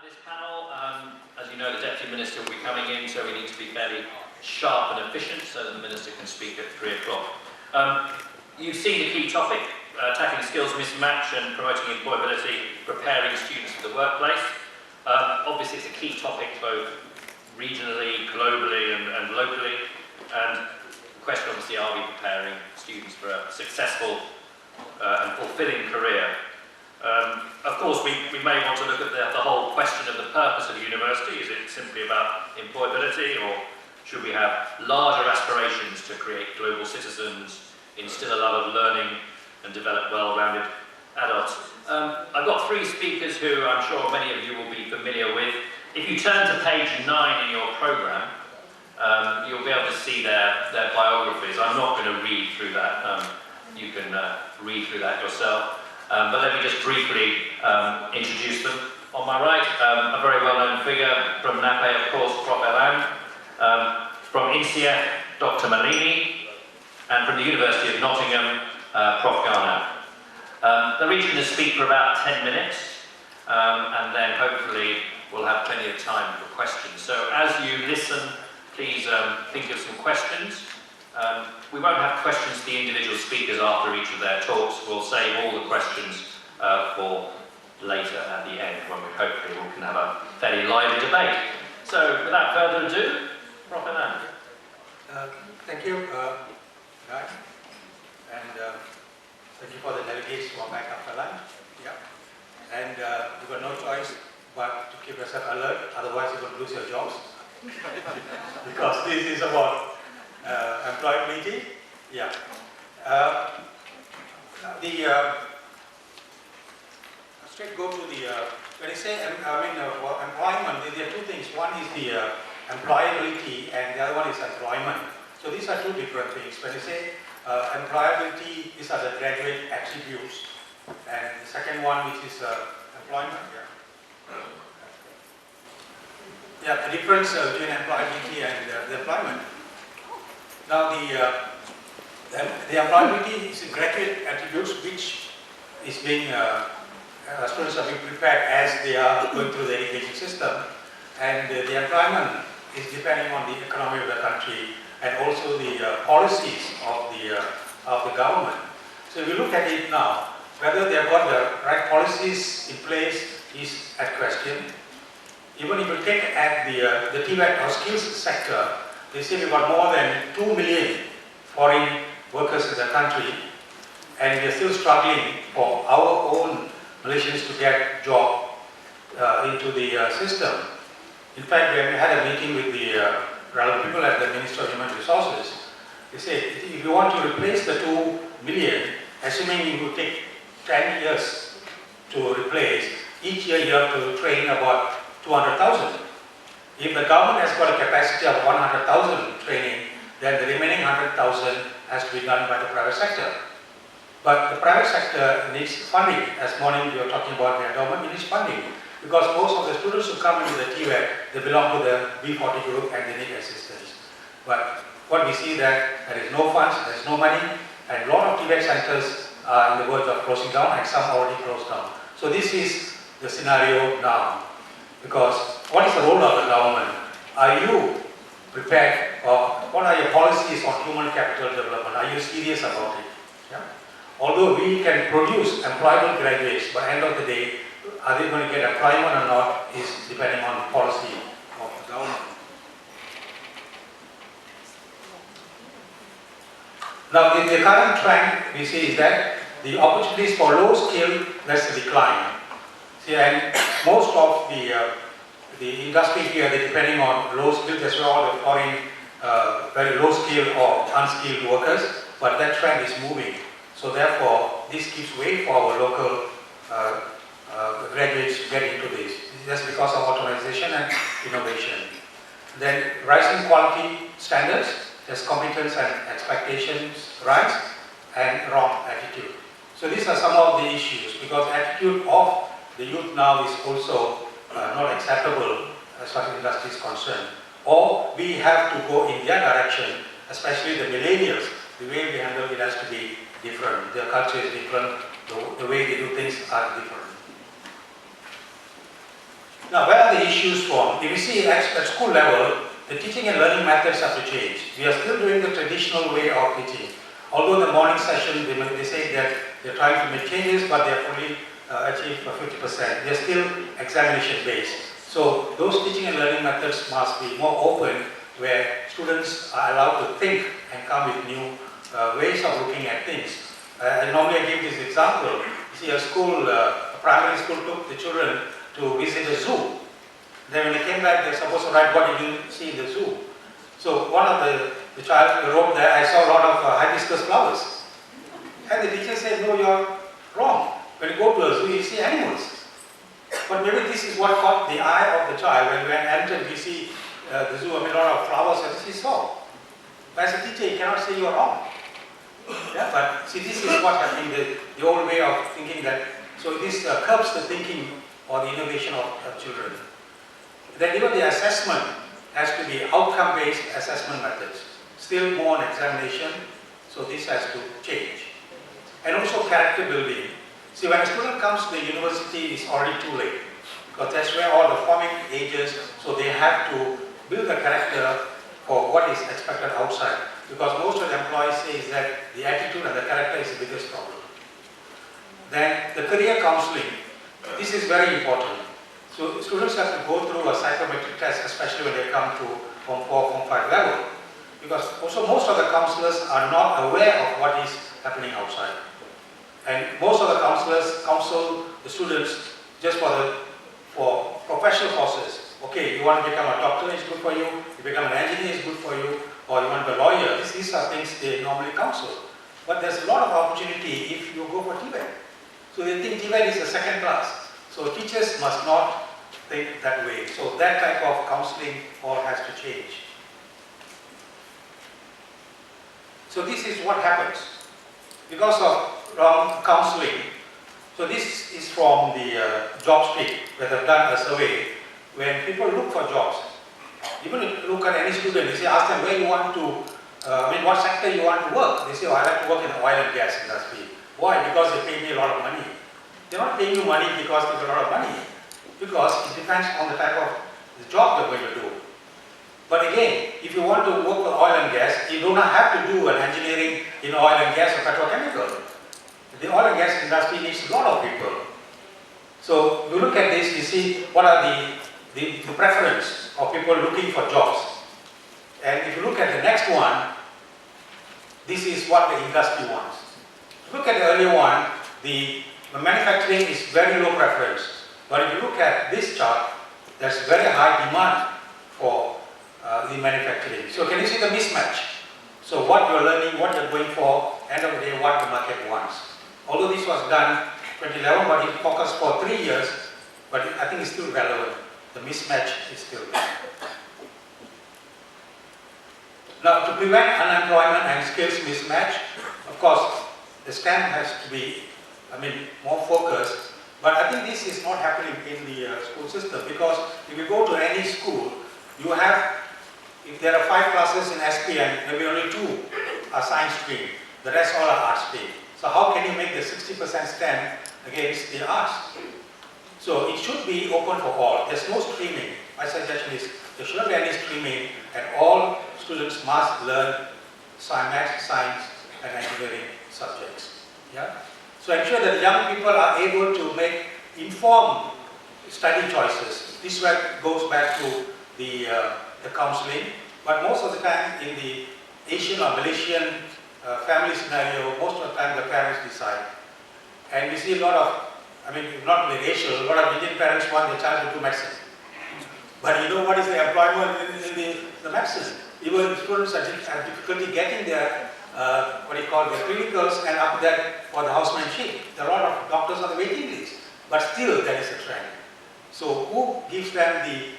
This panel, as you know, the Deputy Minister will be coming in, so we need to be fairly sharp and efficient so that the Minister can speak at 3 o'clock. You've seen the key topic, tackling skills mismatch and promoting employability, preparing students for the workplace. Obviously it's a key topic both regionally, globally and locally, and the question obviously, are we preparing students for a successful and fulfilling career? Of course, we may want to look at the whole question of the purpose of the university. Is it simply about employability, or should we have larger aspirations to create global citizens, instill a love of learning and develop well-rounded adults? I've got 3 speakers who I'm sure many of you will be familiar with. If you turn to page 9 in your programme, you'll be able to see their biographies. I'm not going to read through that. You can read through that yourself. But let me just briefly introduce them. On my right, a very well-known figure from NAPEI, of course, Prof. From INCEIF, Dr. Malini, and from the University of Nottingham, Prof. Ganakumaran. They're each going to speak for about 10 minutes, and then hopefully we'll have plenty of time for questions. So as you listen, please think of some questions. We won't have questions to the individual speakers after each of their talks. We'll save all the questions for later at the end, when we hopefully can have a fairly lively debate. So without further ado, Prof. Thank you, guys, and thank you for the delegates who are back after lunch. Yeah. And you've got no choice but to keep yourself alert, otherwise you're going to lose your jobs. Because this is about employability. Yeah. Straight go to the, when I say, employment, there are 2 things. One is the employability and the other one is employment. So these are 2 different things. When I say employability, these are the graduate attributes. And the second one, which is employment. Yeah, the difference between employability and the employment. Now, the employability is graduate attributes which is being, students are being prepared as they are going through the education system, and the employment is depending on the economy of the country and also the policies of the government. So if you look at it now, whether they have got the right policies in place is at question. Even if you take at the TVET or skills sector, they say we've got more than 2 million foreign workers in the country, and we're still struggling for our own Malaysians to get job into the system. In fact, we had a meeting with the relevant people at the Ministry of Human Resources. They said, if you want to replace the 2 million, assuming it would take 10 years to replace, each year you have to train about 200,000. If the government has got a capacity of 100,000 training, then the remaining 100,000 has to be done by the private sector. But the private sector needs funding. As morning we were talking about the endowment, it needs funding. Because most of the students who come into the TVET, they belong to the B40 group and they need assistance. But what we see that there is no funds, there is no money, and a lot of TVET centers are in the verge of closing down, and some already closed down. So this is the scenario now. Because what is the role of the government? Are you prepared, or what are your policies on human capital development? Are you serious about it? Yeah? Although we can produce employable graduates, but at the end of the day, are they going to get employment or not is depending on the policy of the government. Now, in the current trend, we see is that the opportunities for low skill, there's a decline. See, and most of the industry here, they're depending on low skilled as well, the foreign, very low skilled or unskilled workers, but that trend is moving. So therefore, this gives way for our local graduates to get into this. That's because of automation and innovation. Then rising quality standards, there's competence and expectations rise, and wrong attitude. So these are some of the issues, because attitude of the youth now is also not acceptable as far as industry is concerned. Or we have to go in their direction, especially the millennials. The way we handle it has to be different. Their culture is different, the way they do things are different. Now, where are the issues from? If you see at school level, the teaching and learning methods have to change. We are still doing the traditional way of teaching. Although in the morning session, they say that they're trying to make changes, but they're only achieved 50%. They're still examination based. So those teaching and learning methods must be more open, where students are allowed to think and come with new ways of looking at things. Normally I give this example. You see, a primary school took the children to visit a zoo. Then when they came back, they're supposed to write what did you see in the zoo. So one of the child wrote there, I saw a lot of hibiscus flowers. And the teacher said, no, you're wrong. When you go to a zoo, you see animals. But maybe this is what caught the eye of the child. When we entered, we see the zoo, a lot of flowers, and he saw. But as a teacher, you cannot say you're wrong. Yeah, but see, this is what has been the old way of thinking that, so this curbs the thinking or the innovation of children. Then even the assessment has to be outcome-based assessment methods. Still more on examination, so this has to change. And also character building. See, when a student comes to the university, it's already too late, because that's where all the forming ages, so they have to build a character for what is expected outside. Because most of the employees say is that the attitude and the character is the biggest problem. Then the career counseling, this is very important. So students have to go through a psychometric test, especially when they come to Form 4, Form 5 level. Because also most of the counselors are not aware of what is happening outside. And most of the counselors counsel the students just for professional courses. Okay, you want to become a doctor, it's good for you. You become an engineer, it's good for you. Or you want to be a lawyer. These are things they normally counsel. But there's a lot of opportunity if you go for TVET. So they think TVET is a second class. So teachers must not think that way. So that type of counseling all has to change. So this is what happens. Because of wrong counseling, so this is from the job street, where they've done a survey. When people look for jobs, even if you look at any student, you say, ask them where you want to, what sector you want to work. They say, oh, I like to work in the oil and gas industry. Why? Because they pay me a lot of money. They're not paying you money because they get a lot of money. Because it depends on the type of the job you're going to do. But again, if you want to work with oil and gas, you do not have to do an engineering in oil and gas or petrochemical. The oil and gas industry needs a lot of people. So you look at this, you see what are the preference of people looking for jobs. And if you look at the next one, this is what the industry wants. If you look at the earlier one, the manufacturing is very low preference. But if you look at this chart, there's very high demand for the manufacturing. So can you see the mismatch? So what you're learning, what you're going for, end of the day, what the market wants. Although this was done 2011, but it focused for 3 years, but I think it's still relevant. The mismatch is still there. Now, to prevent unemployment and skills mismatch, of course, the STEM has to be, more focused. But I think this is not happening in the school system, because if you go to any school, you have, if there are 5 classes in SPM, maybe only 2 are science stream, the rest all are arts stream. So how can you make the 60% STEM against the arts? So it should be open for all. There's no streaming. My suggestion is there shouldn't be any streaming, and all students must learn maths, science, and engineering subjects. Yeah? So ensure that young people are able to make informed study choices. This goes back to the counseling, but most of the time in the Asian or Malaysian family scenario, most of the time the parents decide. And we see a lot of, not only racial, a lot of Indian parents want their child to do medicine. But you know what is the employment in the medicine? Even students have difficulty getting their, the clinicals, and after that for the housemanship. There are a lot of doctors on the waiting list, but still there is a trend. So who gives them the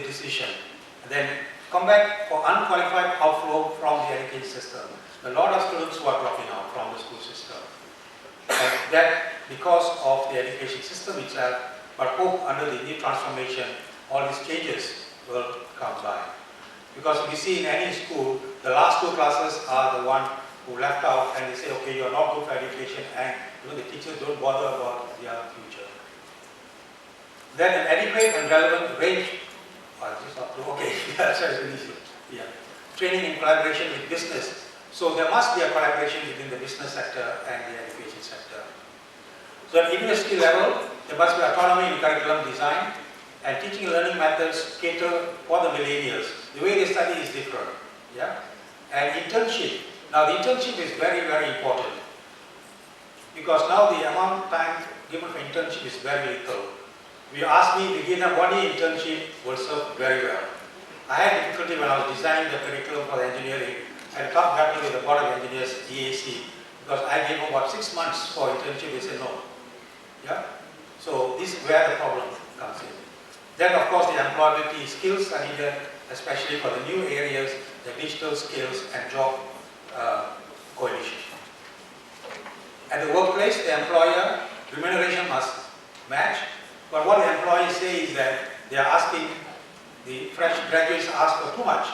decision? And then come back for unqualified outflow from the education system. A lot of students who are dropping out from the school system. And that because of the education system itself, but hope under the new transformation, all these changes will come by. Because if you see in any school, the last 2 classes are the one who left out, and they say, okay, you're not good for education, and the teachers don't bother about their future. Then an adequate and relevant range, training in collaboration with business. So there must be a collaboration between the business sector and the education sector. So at university level, there must be autonomy in curriculum design, and teaching and learning methods cater for the millennials. The way they study is different. Yeah? And internship. Now the internship is very, very important. Because now the amount of time given for internship is very little. If you ask me to give them 1 year internship, will serve very well. I had difficulty when I was designing the curriculum for the engineering. I talked directly with the Board of Engineers, EAC, because I gave them about 6 months for internship. They said no. Yeah? So this is where the problem comes in. Then of course the employability skills are needed, especially for the new areas, the digital skills and job coalition. At the workplace, the employer remuneration must match, but what the employees say is that they are asking, the fresh graduates ask for too much.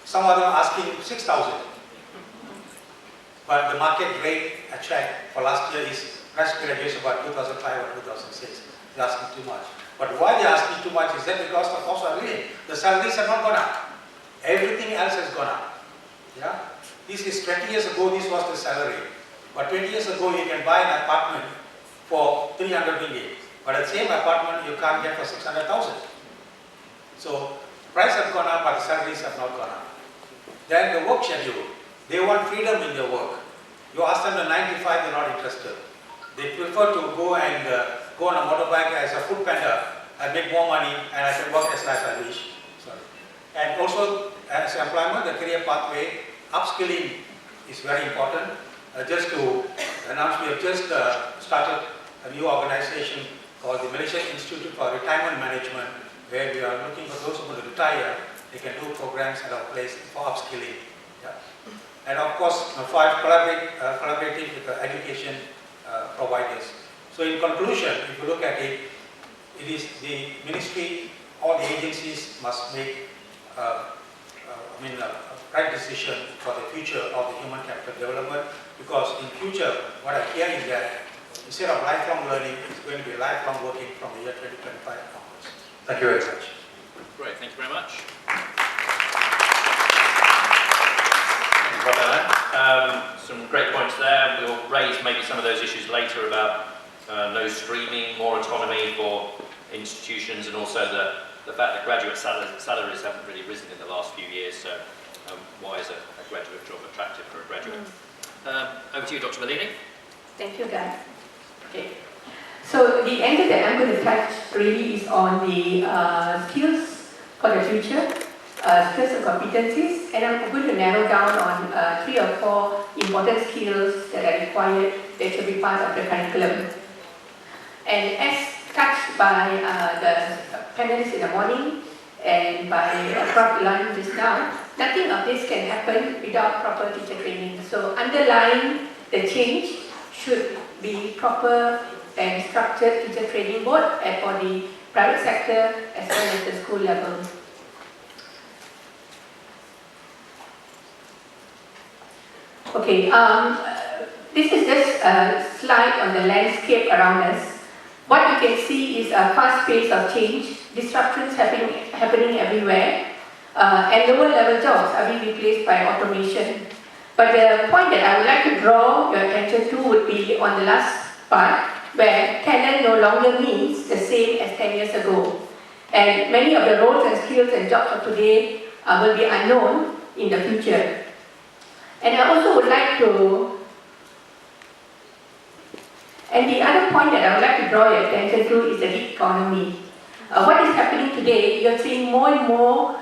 Some of them are asking 6,000. But the market rate I checked for last year is fresh graduates about 2005 or 2006. They're asking too much. But why they're asking too much is that because the cost of living, the salaries have not gone up. Everything else has gone up. Yeah? This is 20 years ago, this was the salary. But 20 years ago, you can buy an apartment for 300 ringgit. But the same apartment you can't get for 600,000. So price have gone up, but the salaries have not gone up. Then the work schedule. They want freedom in their work. You ask them to 9 to 5, they're not interested. They prefer to go and go on a motorbike as a food panda and make more money, and I can work as much as I wish. Sorry. And also, as employment, the career pathway, upskilling is very important. Just to announce, we have just started a new organization called the Malaysian Institute for Retirement Management, where we are looking for those who want to retire. They can do programs at our place for upskilling. Yeah. And of course, 5, collaborating with the education providers. So in conclusion, if you look at it, it is the ministry, all the agencies must make a right decision for the future of the human capital development, because in future, what I hear is that instead of lifelong learning, it's going to be lifelong working from the year 2025 onwards. Thank you very much. Great, thank you very much. Thank you, Prof. Alan. Some great points there. We'll raise maybe some of those issues later about no streaming, more autonomy for institutions, and also the fact that graduate salaries haven't really risen in the last few years. So why is a graduate job attractive for a graduate? Over to you, Dr. Malini. Thank you, guys. Okay. So the angle that I'm going to touch really is on the skills for the future, skills and competencies, and I'm going to narrow down on 3 or 4 important skills that are required that should be part of the curriculum. And as touched by the panelists in the morning and by Prof. Elajsolan just now, nothing of this can happen without proper teacher training. So underlying the change should be proper and structured teacher training both for the private sector as well as the school level. Okay, this is just a slide on the landscape around us. What you can see is a fast pace of change, disruptions happening everywhere, and lower level jobs are being replaced by automation. But the point that I would like to draw your attention to would be on the last part, where talent no longer means the same as 10 years ago. And many of the roles and skills and jobs of today will be unknown in the future. And I also would like to, and the other point that I would like to draw your attention to is the gig economy. What is happening today, you're seeing more and more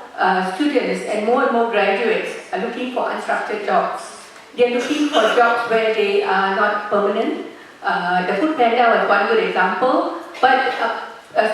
students and more graduates are looking for unstructured jobs. They're looking for jobs where they are not permanent. The food panda was one good example, but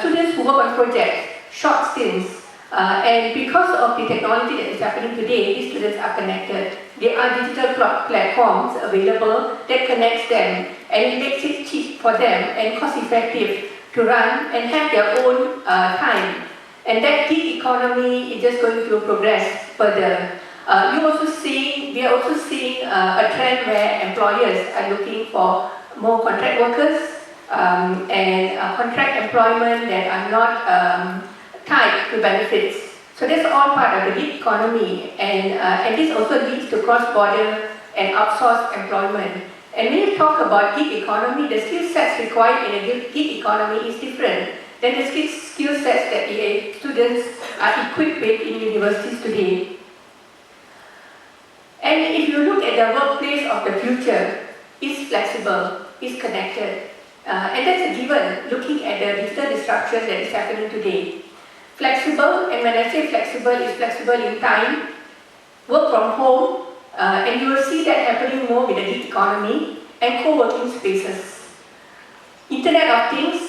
students who work on projects, short stints, and because of the technology that is happening today, these students are connected. There are digital platforms available that connects them, and it makes it cheap for them and cost effective to run and have their own time. And that gig economy is just going to progress further. We are also seeing a trend where employers are looking for more contract workers, and contract employment that are not tied to benefits. So that's all part of the gig economy, and this also leads to cross-border and outsourced employment. And when you talk about gig economy, the skill sets required in a gig economy is different than the skill sets that the students are equipped with in universities today. And if you look at the workplace of the future, it's flexible, it's connected, and that's a given looking at the digital disruption that is happening today. Flexible, and when I say flexible, it's flexible in time, work from home, and you will see that happening more with the gig economy and co-working spaces. Internet of Things,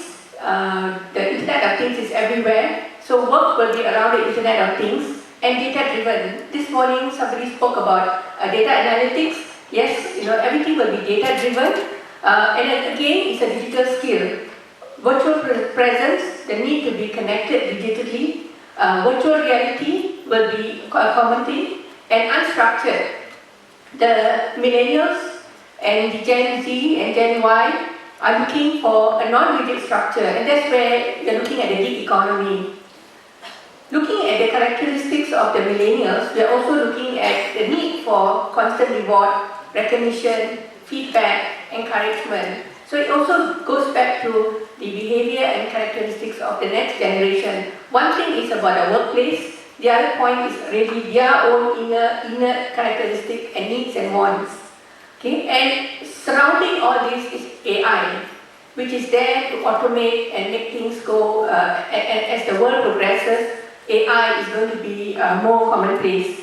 the Internet of Things is everywhere, so work will be around the Internet of Things and data-driven. This morning somebody spoke about data analytics. Yes, everything will be data-driven, and then again, it's a digital skill. Virtual presence, the need to be connected digitally. Virtual reality will be a common thing, and unstructured. The millennials and the Gen Z and Gen Y are looking for a non-rigid structure, and that's where you're looking at the gig economy. Looking at the characteristics of the millennials, we're also looking at the need for constant reward, recognition, feedback, encouragement. So it also goes back to the behavior and characteristics of the next generation. One thing is about the workplace, the other point is really their own inner characteristic and needs and wants. Okay? And surrounding all this is AI, which is there to automate and make things go, and as the world progresses, AI is going to be more commonplace.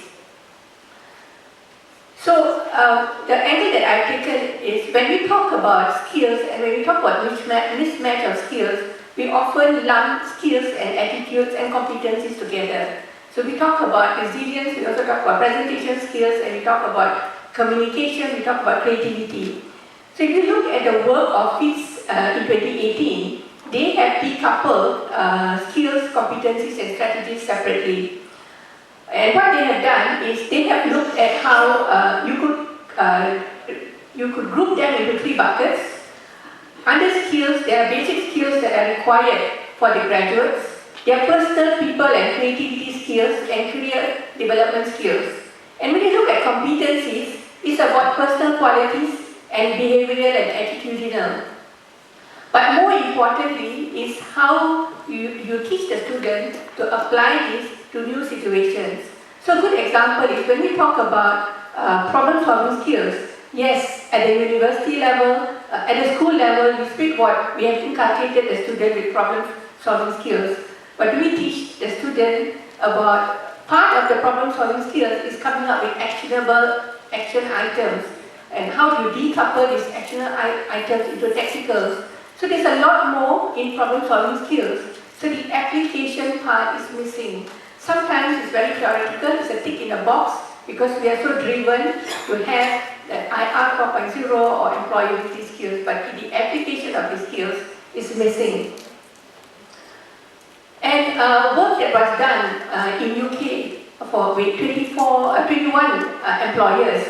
So the angle that I've taken is when we talk about skills and when we talk about mismatch of skills, we often lump skills and attitudes and competencies together. So we talk about resilience, we also talk about presentation skills, and we talk about communication, we talk about creativity. So if you look at the work of FITS in 2018, they have decoupled skills, competencies, and strategies separately. And what they have done is they have looked at how you could group them into 3 buckets. Under skills, there are basic skills that are required for the graduates. There are personal, people, and creativity skills and career development skills. And when you look at competencies, it's about personal qualities and behavioral and attitudinal. But more importantly is how you teach the student to apply this to new situations. So a good example is when we talk about problem-solving skills. Yes, at the university level, at the school level, we have inculcated the student with problem-solving skills. But do we teach the student about part of the problem-solving skills is coming up with actionable action items, and how do you decouple these action items into technicals? So there's a lot more in problem-solving skills. So the application part is missing. Sometimes it's very theoretical, it's a tick in a box, because we are so driven to have the IR 4.0 or employability skills, but the application of the skills is missing. And work that was done in UK with 21 employers,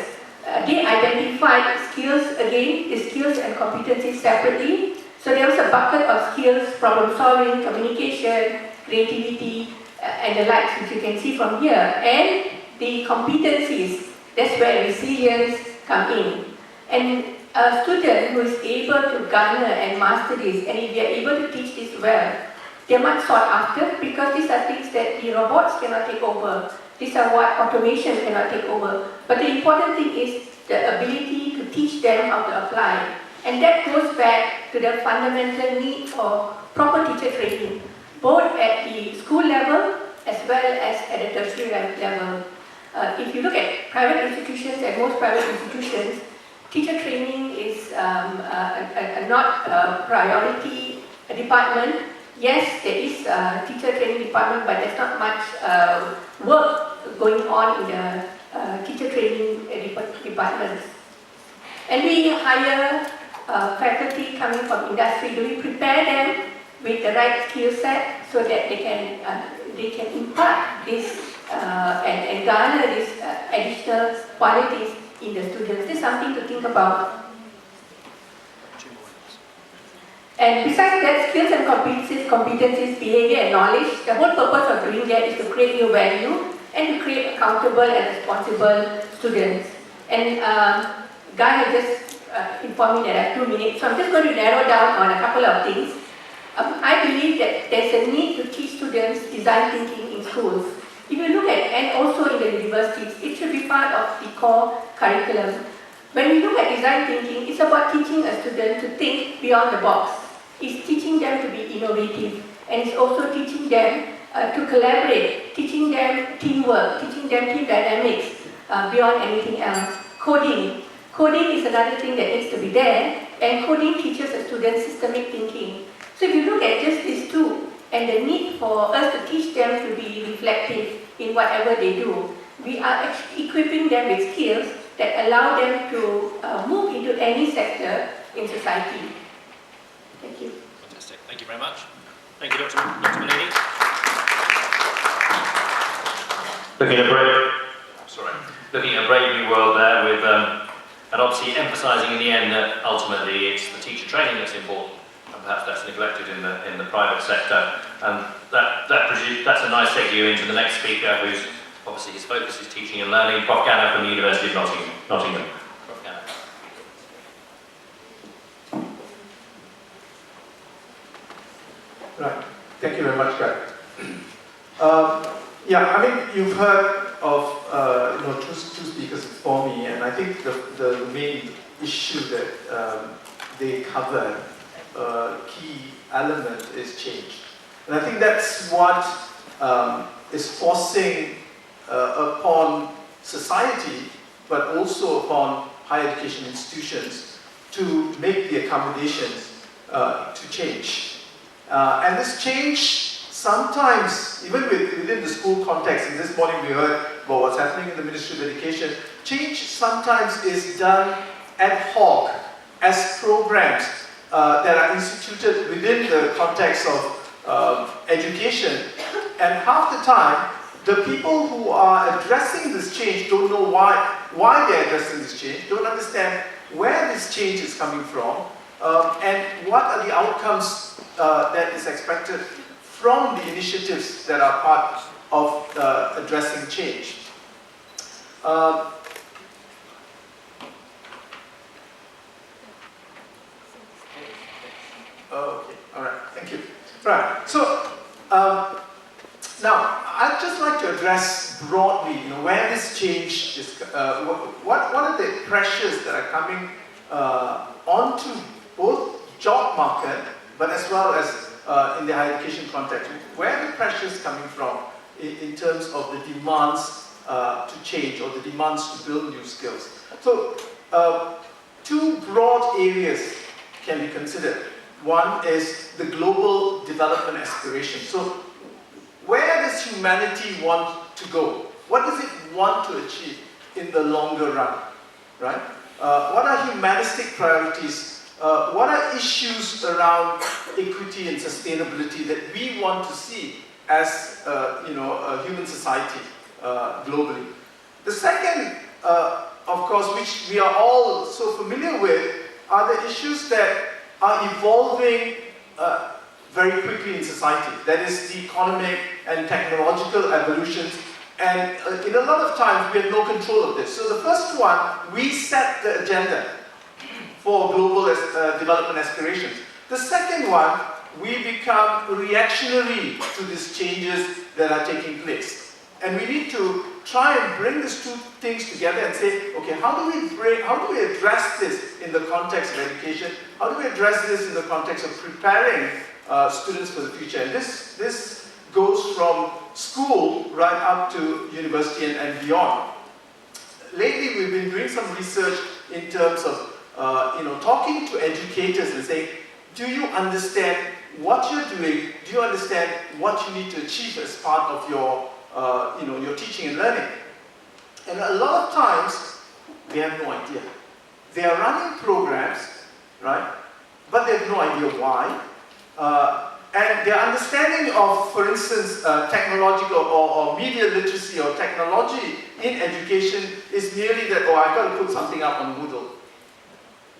they identified skills, again, the skills and competencies separately. So there was a bucket of skills, problem solving, communication, creativity, and the likes, which you can see from here. And the competencies, that's where resilience come in. And a student who is able to garner and master this, and if they are able to teach this well, they are much sought after, because these are things that the robots cannot take over. These are what automation cannot take over. But the important thing is the ability to teach them how to apply. And that goes back to the fundamental need for proper teacher training, both at the school level as well as at the tertiary level. If you look at private institutions, at most private institutions, teacher training is not a priority department. Yes, there is a teacher training department, but there's not much work going on in the teacher training departments. And we hire faculty coming from industry. Do we prepare them with the right skill set so that they can impart this and garner these additional qualities in the students? This is something to think about. And besides that, skills and competencies, behavior and knowledge, the whole purpose of doing that is to create new value and to create accountable and responsible students. And Guy has just informed me that I have 2 minutes, so I'm just going to narrow down on a couple of things. I believe that there's a need to teach students design thinking in schools. If you look at, and also in the universities, it should be part of the core curriculum. When we look at design thinking, it's about teaching a student to think beyond the box. It's teaching them to be innovative, and it's also teaching them to collaborate, teaching them teamwork, teaching them team dynamics beyond anything else. Coding. Coding is another thing that needs to be there, and coding teaches a student systemic thinking. So if you look at just these two, and the need for us to teach them to be reflective in whatever they do, we are actually equipping them with skills that allow them to move into any sector in society. Thank you. Fantastic. Thank you very much. Thank you, Dr. Malini. Looking at a brave new world there with, and obviously emphasising in the end that ultimately it's the teacher training that's important, and perhaps that's neglected in the private sector. And that's a nice segue into the next speaker, who's obviously his focus is teaching and learning, Prof. Gana from the University of Nottingham. Prof. Gana. Right. Thank you very much, Guy. Yeah, I mean, you've heard of two speakers before me, and I think the main issue that they covered, key element, is change. And I think that's what is forcing upon society, but also upon higher education institutions, to make the accommodations to change. And this change, sometimes, even within the school context, and this morning we heard about what's happening in the Ministry of Education, change sometimes is done ad hoc as programs that are instituted within the context of education. And half the time, the people who are addressing this change don't know why they're addressing this change, don't understand where this change is coming from, and what are the outcomes that is expected from the initiatives that are part of addressing change. Okay, all right, thank you. Right, so now I'd just like to address broadly, where this change is, what are the pressures that are coming onto both job market, but as well as in the higher education context, where are the pressures coming from in terms of the demands to change or the demands to build new skills. So, two broad areas can be considered. One is the global development aspiration. So, where does humanity want to go? What does it want to achieve in the longer run, right? What are humanistic priorities? What are issues around equity and sustainability that we want to see as a human society globally? The second, of course, which we are all so familiar with, are the issues that are evolving very quickly in society. That is the economic and technological evolutions. And in a lot of times, we have no control of this. So the first one, we set the agenda for global development aspirations. The second one, we become reactionary to these changes that are taking place. And we need to try and bring these two things together and say, okay, how do we address this in the context of education? How do we address this in the context of preparing students for the future? And this goes from school right up to university and beyond. Lately, we've been doing some research in terms of talking to educators and saying, do you understand what you're doing? Do you understand what you need to achieve as part of your, your teaching and learning? And a lot of times, they have no idea. They are running programs, right? But they have no idea why. And their understanding of, for instance, technological or media literacy or technology in education is merely that, oh, I've got to put something up on Moodle,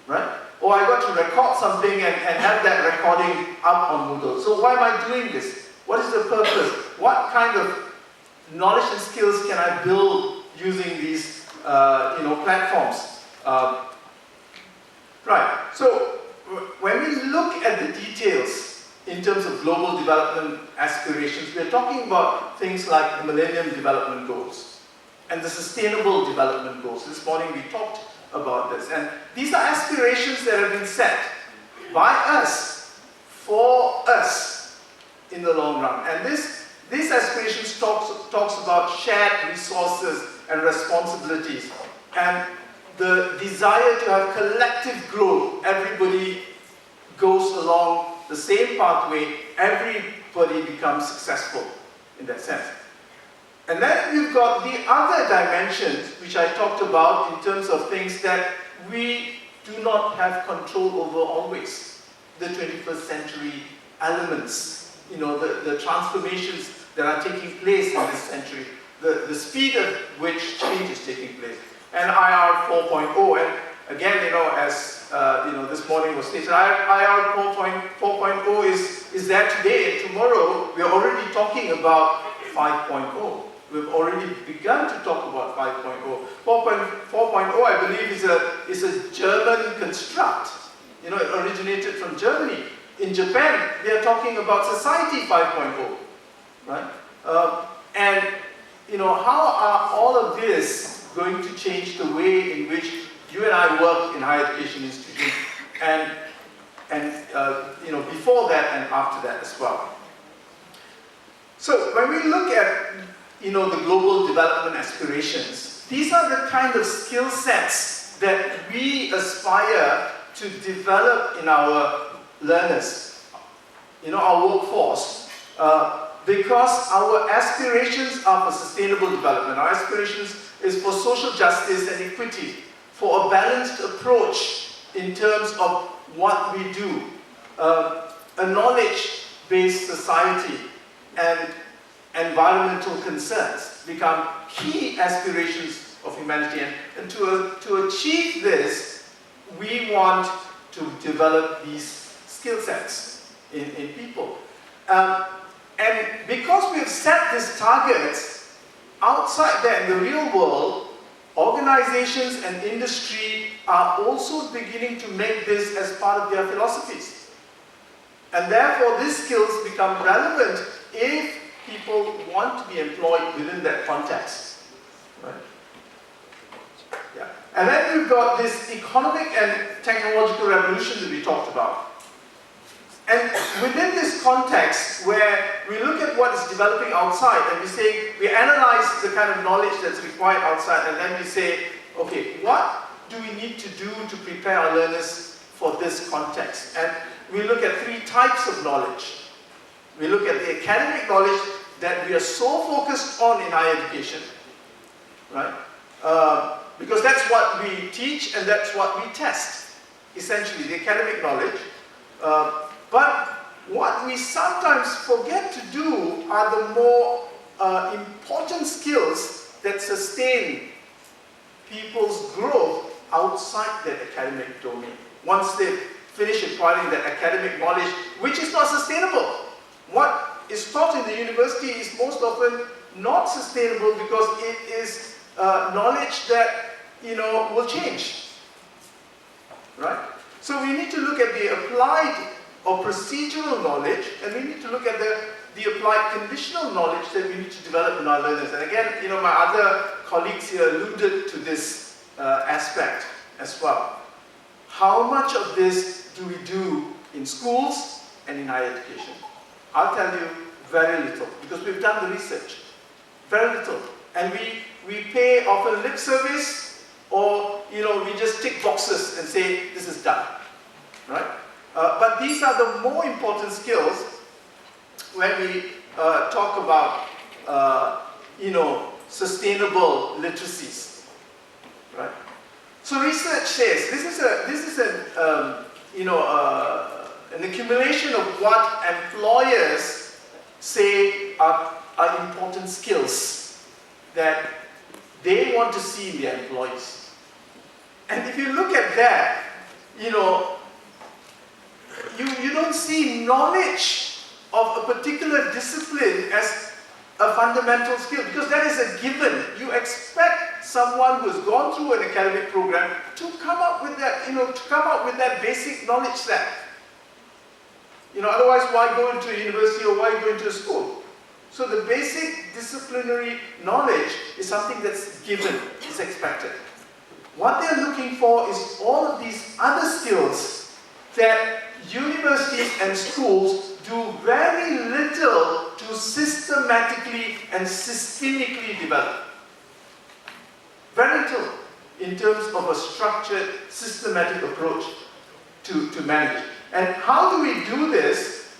right? or I got to record something and have that recording up on Moodle. So why am I doing this? What is the purpose? What kind of knowledge and skills can I build using these platforms? Right, so when we look at the details in terms of global development aspirations, we're talking about things like the Millennium Development Goals and the Sustainable Development Goals. This morning we talked about this, and these are aspirations that have been set by us, for us in the long run. And these aspirations talks about shared resources and responsibilities, and the desire to have collective growth. Everybody goes along the same pathway, everybody becomes successful in that sense. And then you've got the other dimensions which I talked about in terms of things that we do not have control over always. The 21st century elements, the transformations that are taking place in this century, the speed at which change is taking place. And IR 4.0, and again, as this morning was stated, IR 4.0 is there today, and tomorrow we are already talking about 5.0. We've already begun to talk about 5.0. 4.0, I believe, is a German construct. It originated from Germany. In Japan, they are talking about Society 5.0, right? And how are all of this going to change the way in which you and I work in higher education institutions, and before that and after that as well? So when we look at the global development aspirations, these are the kind of skill sets that we aspire to develop in our learners, our workforce, because our aspirations are for sustainable development. Our aspirations is for social justice and equity, for a balanced approach in terms of what we do, a knowledge-based society, and environmental concerns become key aspirations of humanity. And to achieve this, we want to develop these skill sets in people. And because we've set these targets, outside there in the real world, organizations and industry are also beginning to make this as part of their philosophies. And therefore, these skills become relevant if people want to be employed within that context. Right? Yeah. And then we've got this economic and technological revolution that we talked about. And within this context, where we look at what is developing outside, and we analyze the kind of knowledge that's required outside, and then we say, okay, what do we need to do to prepare our learners for this context? And we look at three types of knowledge. We look at the academic knowledge that we are so focused on in higher education, right? Because that's what we teach and that's what we test, essentially, the academic knowledge. But what we sometimes forget to do are the more important skills that sustain people's growth outside their academic domain. Once they finish acquiring that academic knowledge, which is not sustainable. What is taught in the university is most often not sustainable because it is knowledge that will change, right? So we need to look at the applied or procedural knowledge, and we need to look at the applied conditional knowledge that we need to develop in our learners. And again, my other colleagues here alluded to this aspect as well. How much of this do we do in schools and in higher education? I'll tell you, very little, because we've done the research. Very little. And we pay often lip service, or we just tick boxes and say, this is done, right? But these are the more important skills when we talk about, sustainable literacies, right? So research says this is an accumulation of what employers say are important skills that they want to see in their employees. And if you look at that, you know, you don't see knowledge of a particular discipline as a fundamental skill, because that is a given. You expect someone who has gone through an academic program to come up with that, to come up with that basic knowledge set. Otherwise, why go into a university or why go into a school? So the basic disciplinary knowledge is something that's given, is expected. What they're looking for is all of these other skills that universities and schools do very little to systematically and systemically develop. Very little in terms of a structured, systematic approach to manage. And how do we do this?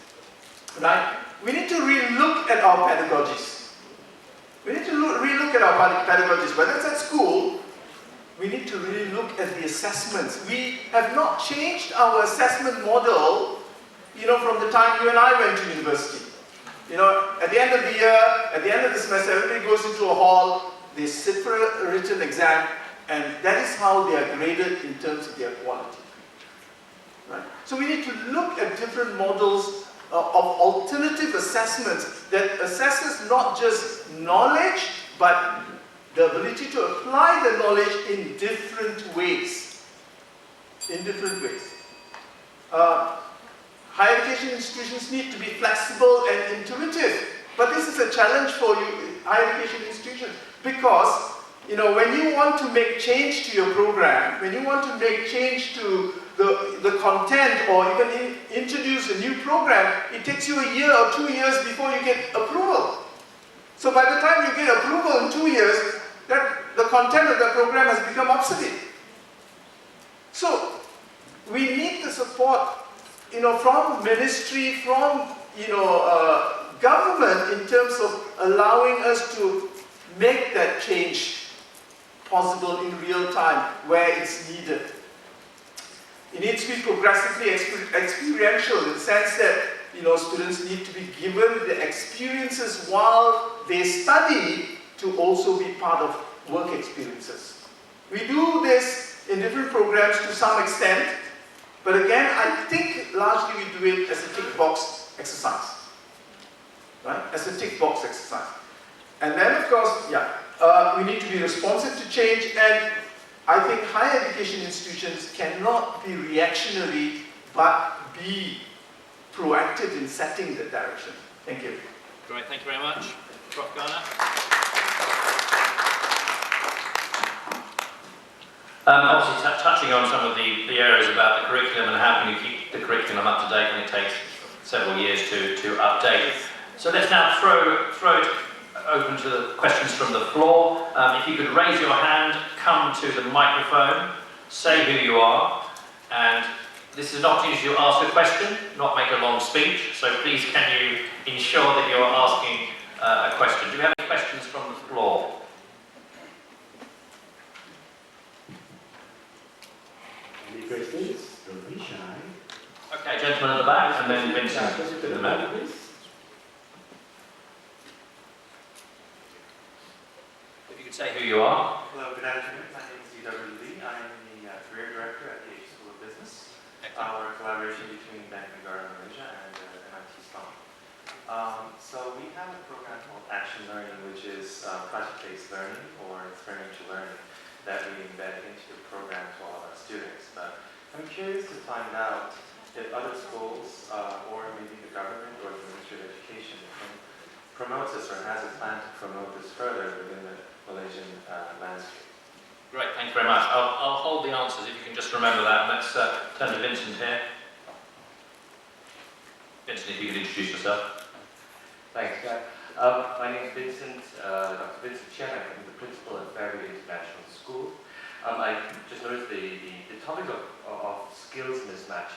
Right? We need to re-look at our pedagogies. We need to re-look at our pedagogies, whether it's at school. We need to really look at the assessments. We have not changed our assessment model, from the time you and I went to university. At the end of the year, at the end of the semester, everybody goes into a hall, they sit for a written exam, and that is how they are graded in terms of their quality. Right? So we need to look at different models of alternative assessments that assesses not just knowledge, but the ability to apply the knowledge in different ways. In different ways. Higher education institutions need to be flexible and intuitive. But this is a challenge for you, higher education institutions, because when you want to make change to your program, when you want to make change to the content or even introduce a new program, it takes you a year or 2 years before you get approval. So by the time you get approval in 2 years, the content of the program has become obsolete. So we need the support, from ministry, from government in terms of allowing us to make that change possible in real time where it's needed. It needs to be progressively experiential in the sense that students need to be given the experiences while they study to also be part of work experiences. We do this in different programs to some extent, but again, I think largely we do it as a tick box exercise. Right? As a tick box exercise. And then, of course, we need to be responsive to change, and I think higher education institutions cannot be reactionary, but be proactive in setting the direction. Thank you. Great, thank you very much. Prof. Ghana. Obviously, touching on some of the areas about the curriculum and how can you keep the curriculum up to date when it takes several years to update. So let's now throw it open to the questions from the floor. If you could raise your hand, come to the microphone, say who you are, and this is an opportunity to ask a question, not make a long speech, so please can you ensure that you're asking a question. Do we have any questions from the floor? Any questions? Don't be shy. Okay, gentleman at the back, and then Vincent to the middle. If you could say who you are. Hello, good afternoon. My name is Lee. I'm the career director at the School of Business. Our collaboration between Ganakumaran, Malaysia and INCEIF. So we have a program called Action Learning, which is project-based learning, or learning to learning, that we embed into the program to all of our students. But I'm curious to find out if other schools, or maybe the government or the Ministry of Education promotes this or has a plan to promote this further within the Malaysian landscape. Great, thank you very much. I'll hold the answers if you can just remember that. And let's turn to Vincent here. Vincent, if you could introduce yourself. Thanks, Jack. My name is Vincent, Dr. Vincent Chen. I'm the principal at Fairview International School. I just noticed the topic of skills mismatch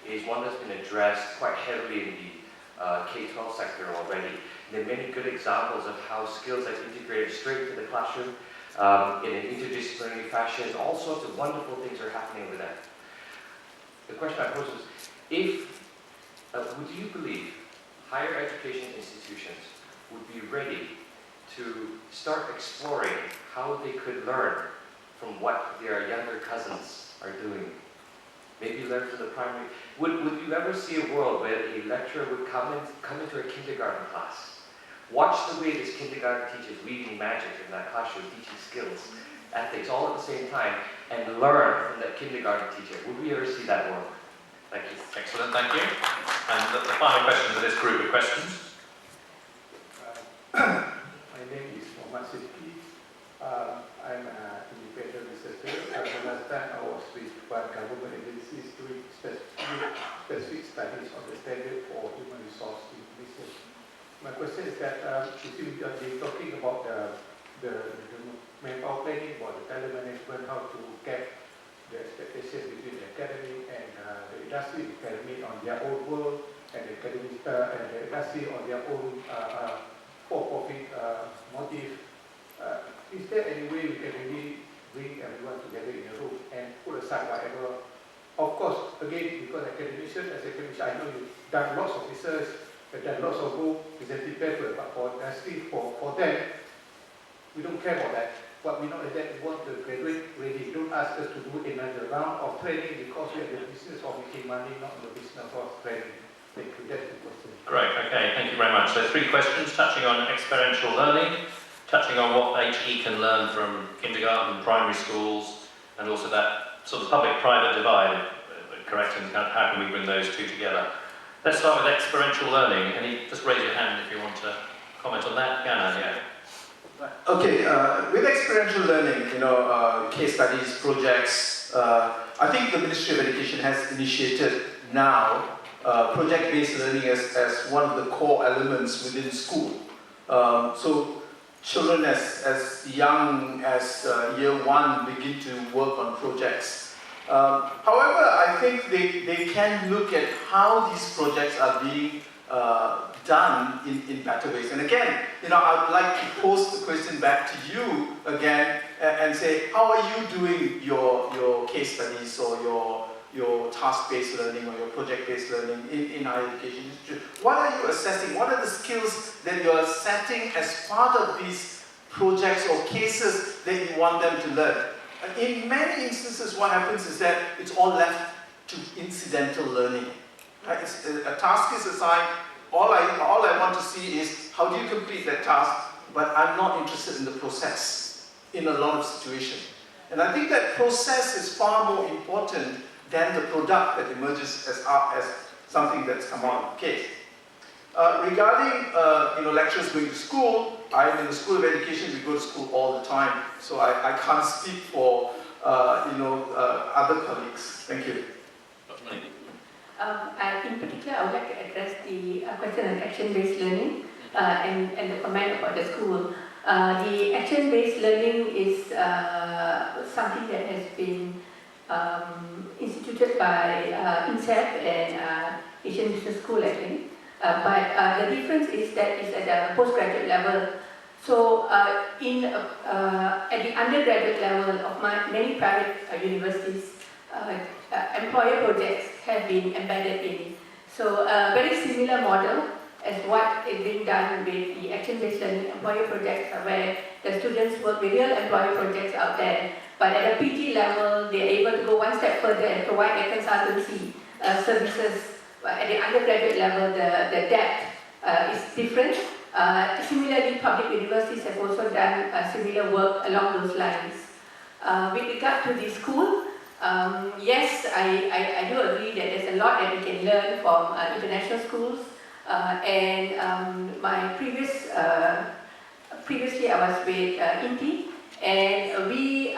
is one that's been addressed quite heavily in the K-12 sector already. There are many good examples of how skills are integrated straight into the classroom in an interdisciplinary fashion. All sorts of wonderful things are happening with that. The question I pose is, would you believe higher education institutions would be ready to start exploring how they could learn from what their younger cousins are doing maybe learn from the primary. Would you ever see a world where a lecturer would come into a kindergarten class, watch the way this kindergarten teacher is weaving magic in that classroom, teaching skills, ethics, all at the same time, and learn from that kindergarten teacher? Would we ever see that world? Thank you. Excellent, thank you. And the final question for this group of questions. My name is Mohan. I'm an independent researcher. The last time I was with one government agencies doing specific studies on the standard for human resource in research. My question is that if you are talking about the manpower planning, about the talent management, how to get the expectations between the academy and the industry, the academy on their own world, and the academy and the industry on their own for-profit motive. Is there any way we can really bring everyone together in a room and put aside whatever? Of course, again, because academician, as a academician, I know you've done lots of research, you've done lots of book, presenting paper, but for industry, for them, we don't care about that. But we know that we want to graduate ready. Don't ask us to do another round of training because we are the business of making money, not the business of training. Thank you. That's the question. Great, okay, thank you very much. So 3 questions touching on experiential learning, touching on what HE can learn from kindergarten, primary schools, and also that sort of public-private divide, correcting how can we bring those two together. Let's start with experiential learning. Just raise your hand if you want to comment on that. Gana, yeah. Okay, with experiential learning, case studies, projects, I think the Ministry of Education has initiated now project-based learning as one of the core elements within school. So children as young as year 1 begin to work on projects. However, I think they can look at how these projects are being done in better ways. And again, I would like to pose the question back to you again and say, how are you doing your case studies or your task-based learning or your project-based learning in higher education institute? What are you assessing? What are the skills that you are setting as part of these projects or cases that you want them to learn? In many instances, what happens is that it's all left to incidental learning. Right? A task is assigned. All I want to see is how do you complete that task, but I'm not interested in the process in a lot of situations. And I think that process is far more important than the product that emerges as something that's come out of the case. Regarding lecturers going to school, I'm in the School of Education, we go to school all the time, so I can't speak for other colleagues. Thank you. In particular, I would like to address the question on action-based learning and the comment about the school. The action-based learning is something that has been instituted by INCEIF and Asian Business School, I think. But the difference is that it's at the postgraduate level. So at the undergraduate level of many private universities, employer projects have been embedded in. So a very similar model as what is being done with the action-based learning employer projects, where the students work with real employer projects out there. But at the PG level, they're able to go one step further and provide their consultancy services. At the undergraduate level, the depth is different. Similarly, public universities have also done similar work along those lines. With regard to the school, yes, I do agree that there's a lot that we can learn from international schools. My previously I was with INCEIF, and we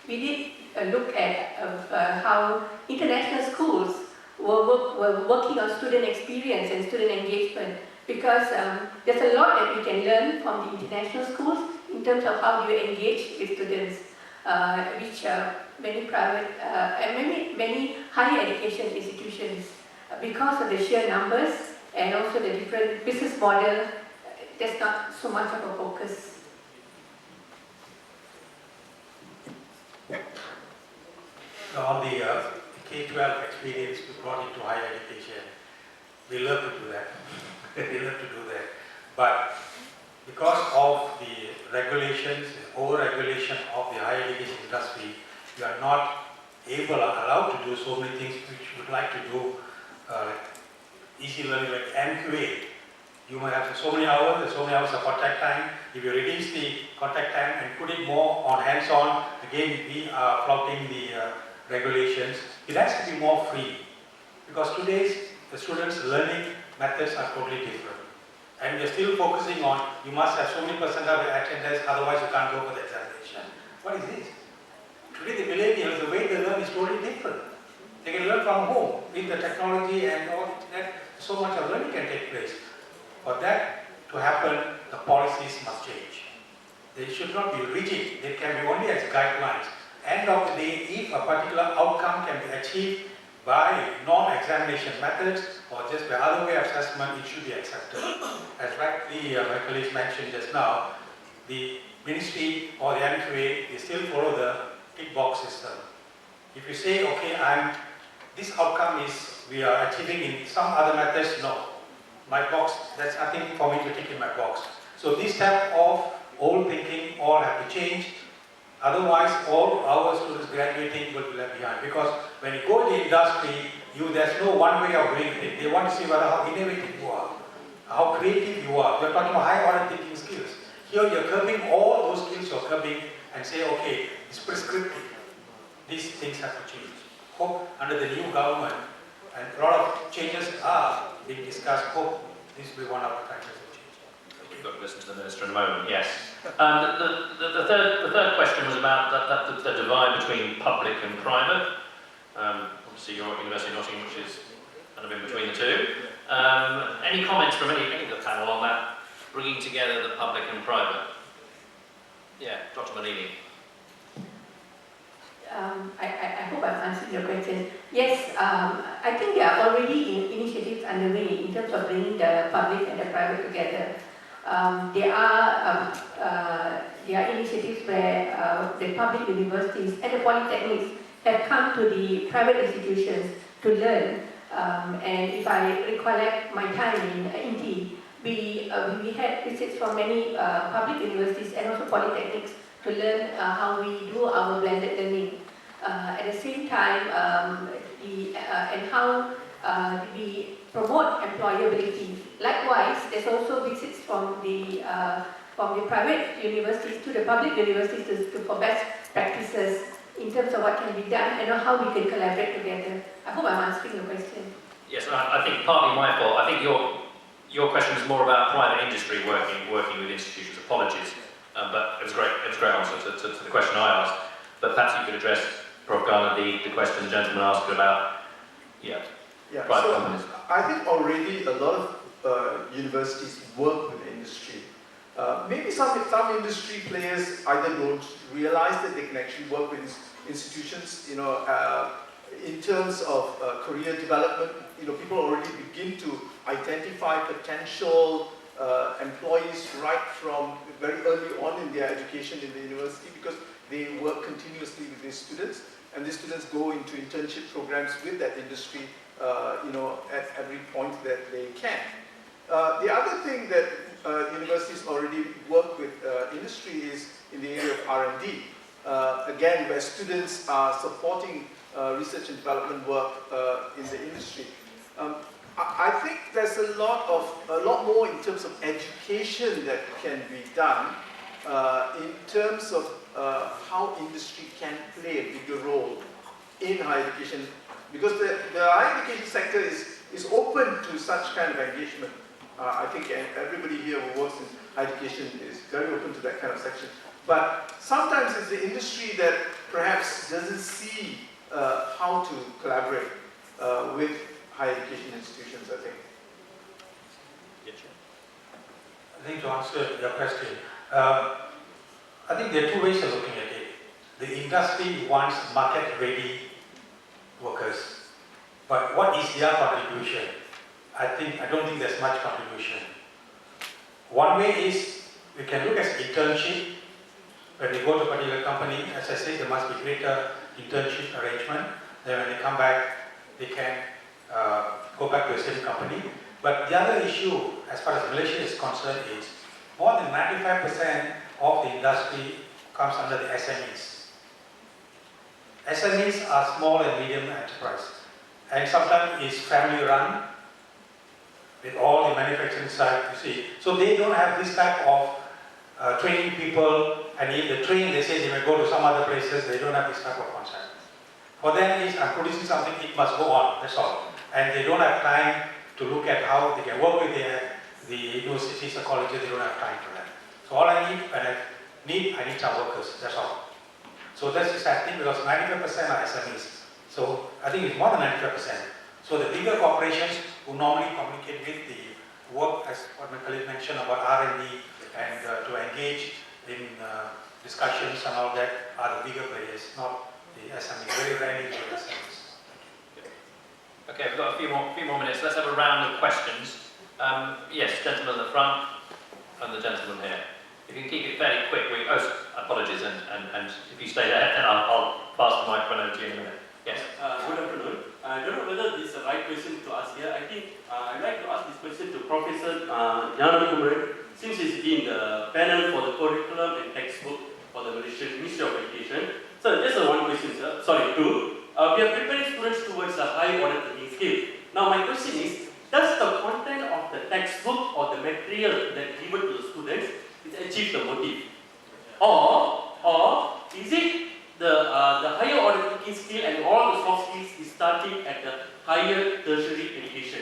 did look at how international schools were working on student experience and student engagement, because there's a lot that we can learn from the international schools in terms of how you engage with students, which many private and many higher education institutions, because of the sheer numbers and also the different business model, there's not so much of a focus. On the K-12 experience we brought into higher education, we love to do that. We love to do that. But because of the regulations, over-regulation of the higher education industry, we are not able or allowed to do so many things which you would like to do, easy learning like MQA. You might have so many hours of contact time. If you reduce the contact time and put it more on hands-on, again we are flouting the regulations. It has to be more free, because today's the students' learning methods are totally different. And we are still focusing on, you must have so many percent of attendance, otherwise you can't go for the examination. What is this? Today the millennials, the way they learn is totally different. They can learn from home with the technology and all that. So much of learning can take place. For that to happen, the policies must change. They should not be rigid. They can be only as guidelines. End of the day, if a particular outcome can be achieved by non-examination methods or just by other way of assessment, it should be accepted. As rightly my colleagues mentioned just now, the ministry or the NEPEI, they still follow the tick box system. If you say, okay, this outcome is we are achieving in some other methods, no. My box, that's nothing for me to tick in my box. So this type of old thinking all have to change. Otherwise, all our students graduating will be left behind. Because when you go to the industry, there's no one way of doing it. They want to see whether how innovative you are, how creative you are. You're talking about high order thinking skills. Here you're curbing all those skills you're curbing and say, okay, it's prescriptive. These things have to change. Hope under the new government, and a lot of changes are being discussed. Hope this will be one of the factors of change. We've got to listen to the Minister in a moment, yes. The third question was about the divide between public and private. Obviously you're at University of Nottingham, which is kind of in between the two. Any comments from any of the panel on that, bringing together the public and private? Yeah, Dr. Malini. I hope I've answered your question. Yes, I think there are already initiatives underway in terms of bringing the public and the private together. There are initiatives where the public universities and the polytechnics have come to the private institutions to learn. And if I recollect my time in INCEIF, we had visits from many public universities and also polytechnics to learn how we do our blended learning. At the same time, and how we promote employability. Likewise, there's also visits from the private universities to the public universities for best practices in terms of what can be done and how we can collaborate together. I hope I'm answering your question. Yes, I think partly my fault. I think your question is more about private industry working with institutions. Apologies, but it was great. It was a great answer to the question I asked. But perhaps you could address, Prof. Garner, the question the gentleman asked about, private companies. I think already a lot of universities work with industry. Maybe some industry players either don't realize that they can actually work with institutions. In terms of career development, people already begin to identify potential employees right from very early on in their education in the university, because they work continuously with these students, and these students go into internship programs with that industry, at every point that they can. The other thing that universities already work with industry is in the area of R&D. Again, where students are supporting research and development work in the industry. I think there's a lot more in terms of education that can be done in terms of how industry can play a bigger role in higher education, because the higher education sector is open to such kind of engagement. I think everybody here who works in higher education is very open to that kind of section. But sometimes it's the industry that perhaps doesn't see how to collaborate with higher education institutions, I think. I think to answer your question, I think there are two ways of looking at it. The industry wants market-ready workers, but what is their contribution? I don't think there's much contribution. One way is we can look at internship. When they go to a particular company, as I said, there must be greater internship arrangement. Then when they come back, they can go back to the same company. But the other issue, as far as Malaysia is concerned, is more than 95% of the industry comes under the SMEs. SMEs are small and medium enterprise, and sometimes it's family run with all the manufacturing side, you see. So they don't have this type of training people, and if they train, they say they may go to some other places, they don't have this type of concept. For them, is I'm producing something, it must go on, that's all. And they don't have time to look at how they can work with the universities or colleges, they don't have time for that. So all I need, when I need some workers, that's all. So that's the sad thing, because 95% are SMEs. So I think it's more than 95%. So the bigger corporations who normally communicate with the work, as what my colleague mentioned about R&D and to engage in discussions and all that, are the bigger players, not the SMEs. Very rarely the SMEs. Okay, we've got a few more minutes. Let's have a round of questions. Yes, gentleman at the front and the gentleman here. If you can keep it fairly quick, apologies, and if you stay there, then I'll pass the microphone over to you in a minute. Yes. Good afternoon. I don't know whether this is the right question to ask here. I think I'd like to ask this question to Professor Ganakumaran, since he's in the panel for the curriculum and textbook for the Malaysian Ministry of Education. So just one question, sir. Sorry, two. We are preparing students towards a high order thinking skill. Now my question is, does the content of the textbook or the material that given to the students is achieve the motive? Or is it the higher order thinking skill and all the soft skills is starting at the higher tertiary education?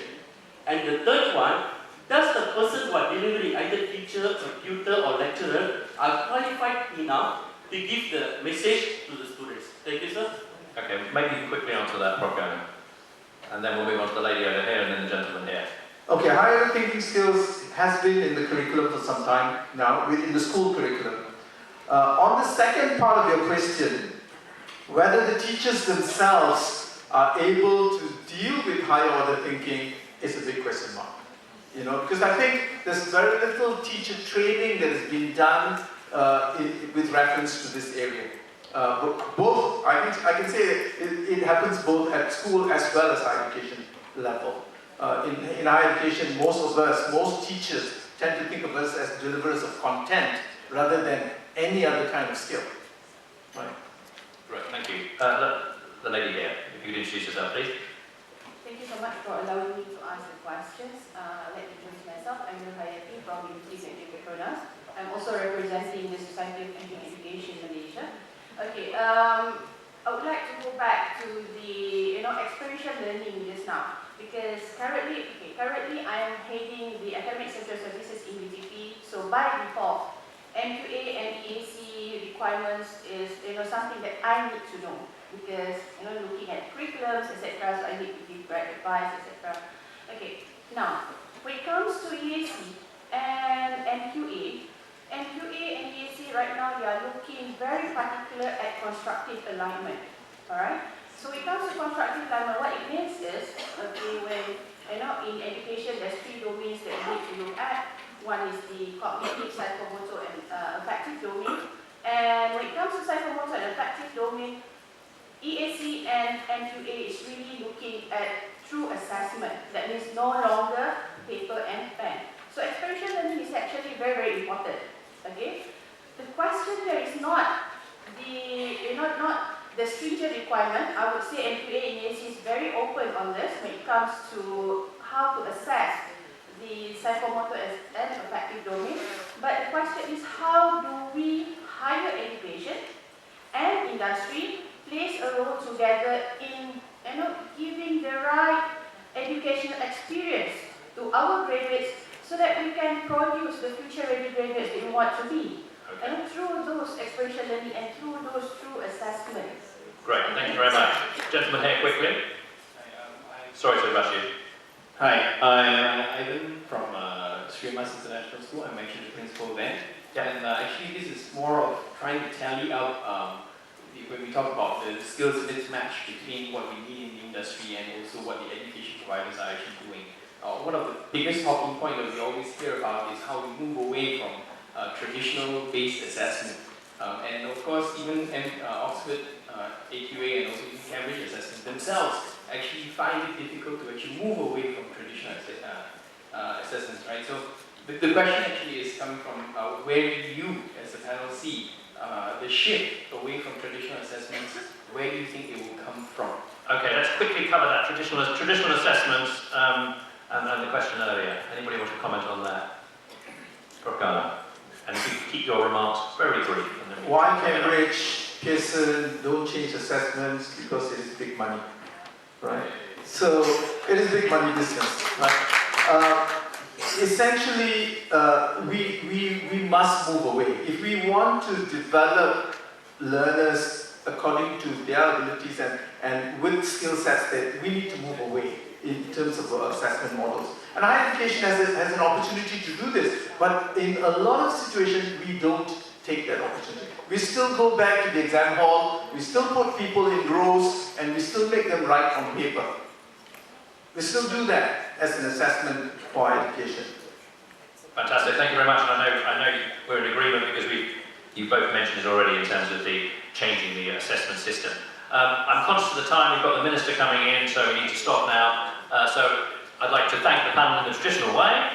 And the third one, does the person who are delivering, either teacher or tutor or lecturer, are qualified enough to give the message to the students? Thank you, sir. Okay, maybe you can quickly answer that, Prof. Gana. And then we'll move on to the lady over here and then the gentleman here. Okay, higher thinking skills has been in the curriculum for some time now, within the school curriculum. On the second part of your question, whether the teachers themselves are able to deal with higher order thinking is a big question mark. You know, because I think there's very little teacher training that has been done with reference to this area. Both, I can say it happens both at school as well as higher education level. In higher education, most teachers tend to think of us as deliverers of content rather than any other kind of skill. Right. Great, thank you. The lady here, if you could introduce yourself, please. Thank you so much for allowing me to ask the questions. Let me introduce myself. I'm Elajsolan from Petronas. I'm also representing the Society of Education Malaysia. Okay, I would like to go back to the experiential learning just now, because currently I am heading the Academic Central Services in UTP. So by default, NQA and EAC requirements is something that I need to know, because looking at curriculums, etc. So I need to give right advice, etc. Okay, now when it comes to EAC and NQA and EAC right now, they are looking very particular at constructive alignment. Alright? So when it comes to constructive alignment, what it means is, okay, when in education there's three domains that you need to look at. One is the cognitive, psychomotor, and affective domain. And when it comes to psychomotor and affective domain, EAC and NQA is really looking at true assessment. That means no longer paper and pen. So experiential learning is actually very, very important. Okay? The question here is not the stringent requirement. I would say NQA and EAC is very open on this when it comes to how to assess the psychomotor and affective domain. But the question is, how do we, higher education and industry, plays a role together in giving the right educational experience to our graduates, so that we can produce the future-ready graduates that we want to be. Okay. And through those experiential learning and through those true assessments. Great, thank you very much. Gentleman here, quickly. Sorry to rush you. Hi, I'm Ivan from Srimas International School. I'm actually the principal there. Yeah. And actually this is more of trying to tally out when we talk about the skills mismatch between what we need in the industry and also what the education providers are actually doing. One of the biggest talking points that we always hear about is how we move away from traditional based assessment. And of course, even Oxford, AQA, and also even Cambridge assessment themselves actually find it difficult to actually move away from traditional assessments, right? So the question actually is coming from where you, as a panel, see the shift away from traditional assessments where do you think it will come from? Okay, let's quickly cover that traditional assessments and the question earlier. Anybody want to comment on that? Prof. Ghana. And if you could keep your remarks very brief. And then Why Cambridge, Pearson don't change assessments? Because it is big money, right? So it is big money business, right? Essentially, we must move away. If we want to develop learners according to their abilities and with skill sets, that we need to move away in terms of assessment models. And higher education has an opportunity to do this, but in a lot of situations, we don't take that opportunity. We still go back to the exam hall, we still put people in rows, and we still make them write on paper. We still do that as an assessment for education. Fantastic, thank you very much. And I know we're in agreement because you both mentioned it already in terms of the changing the assessment system. I'm conscious of the time, we've got the Minister coming in, so we need to stop now. So I'd like to thank the panel in the traditional way.